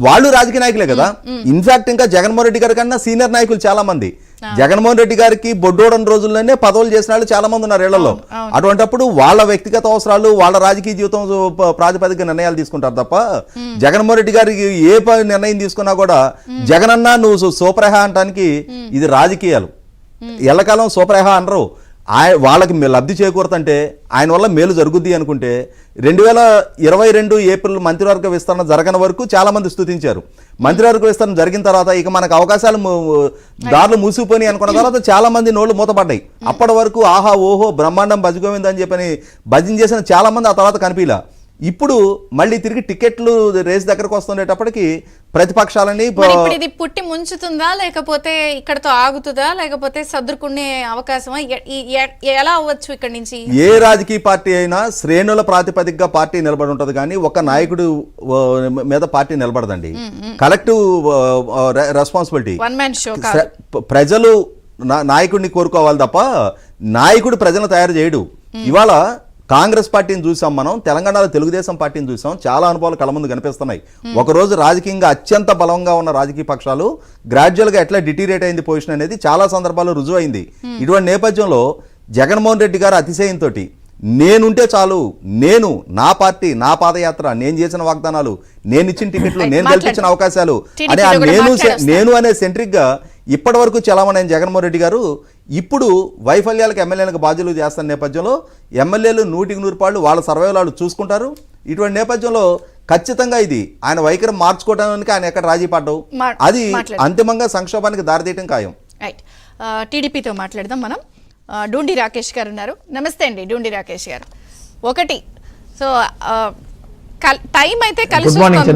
వాళ్ళు రాజకీయ నాయకులే కదా. ఇన్ఫాక్ట్ ఇంకా జగన్మోహన్ రెడ్డి గారి కన్నా సీనియర్ నాయకులు చాలా మంది. జగన్మోహన్ రెడ్డి గారికి బొడ్డోడని రోజుల్లోనే పదవులు చేసిన వాళ్ళు చాలా మంది ఉన్నారు ఇళ్లలో. అటువంటిప్పుడు వాళ్ళ వ్యక్తిగత అవసరాలు, వాళ్ళ రాజకీయ జీవితం ప్రాతిపదిక నిర్ణయాలు తీసుకుంటారు తప్ప జగన్మోహన్ రెడ్డి గారికి ఏ నిర్ణయం తీసుకున్నా కూడా జగనన్నా నువ్వు సూపరేహ అనడానికి ఇది రాజకీయాలు. ఎల్లకాలం సూపరేహ అనరు. వాళ్ళకి లబ్ధి చేకూరుతుంటే ఆయన వల్ల మేలు జరుగుద్ది అనుకుంటే 2022 ఏప్రిల్ మంత్రివర్గ విస్తరణ జరగని వరకు చాలా మంది స్తుతించారు. మంత్రివర్గ విస్తరణ జరిగిన తర్వాత ఇక మనకు అవకాశాలు దారులు మూసిపోయి అనుకున్న తర్వాత చాలా మంది నోళ్లు మూతపడ్డాయి. అప్పటి వరకు ఆహా ఓహో బ్రహ్మాండం భజగోవింద అని చెప్పని భజన చేసిన చాలా మంది ఆ తర్వాత కనిపిలా. ఇప్పుడు మళ్ళీ తిరిగి టికెట్లు రేస్ దగ్గరకు వస్తుండేటప్పటికి ప్రతిపక్షాలని ఇది పుట్టి ముంచుతుందా, లేకపోతే ఇక్కడతో ఆగుతుందా, లేకపోతే సర్దుకునే అవకాశమా, ఎలా అవ్వచ్చు ఇక్కడ నుంచి? ఏ రాజకీయ పార్టీ అయినా శ్రేణుల ప్రాతిపదికగా పార్టీ నిలబడి ఉంటది కానీ ఒక నాయకుడు మీద పార్టీ నిలబడదండి. Collective responsibility. ప్రజలు నాయకుడిని కోరుకోవాలి తప్ప నాయకుడు ప్రజలను తయారు చేయడు. ఇవాళ కాంగ్రెస్ పార్టీని చూసాం, మనం తెలంగాణలో తెలుగుదేశం పార్టీని చూసాం. చాలా అనుభవాలు కళ్ళ ముందు కనిపిస్తున్నాయి. ఒకరోజు రాజకీయంగా అత్యంత బలంగా ఉన్న రాజకీయ పక్షాలు గ్రాడ్యువల్గా ఎట్లా డిటీరియేట్ అయింది పొజిషన్ అనేది చాలా సందర్భాల్లో రుజువు అయింది. ఇటువంటి నేపథ్యంలో జగన్మోహన్ రెడ్డి గారు అతిశయంతో నేనుంటే చాలు, నేను నా పార్టీ నా పాదయాత్ర నేను చేసిన వాగ్దానాలు నేను ఇచ్చిన టికెట్లు నేను గెలిపించిన అవకాశాలు అనే నేను అనే సెంట్రిక్ గా ఇప్పటి వరకు చలామణైన జగన్మోహన్ రెడ్డి గారు ఇప్పుడు వైఫల్యాలకు ఎమ్మెల్యేలకు బాధ్యులు చేస్తున్న నేపథ్యంలో ఎమ్మెల్యేలు 100% వాళ్ళ సర్వైవల్ వాళ్ళు చూసుకుంటారు. ఇటువంటి నేపథ్యంలో ఖచ్చితంగా ఇది ఆయన వైఖరి మార్చుకోవడానికి ఆయన ఎక్కడ రాజీ పడ్డావు, అది అంతిమంగా సంక్షోభానికి దారితీయటం ఖాయం. రైట్, టీడీపీతో మాట్లాడదాం మనం. డూండి రాకేష్ గారు ఉన్నారు. నమస్తే అండి డూండి రాకేష్ గారు. ఒకటి, సో టైం అయితే కలిసి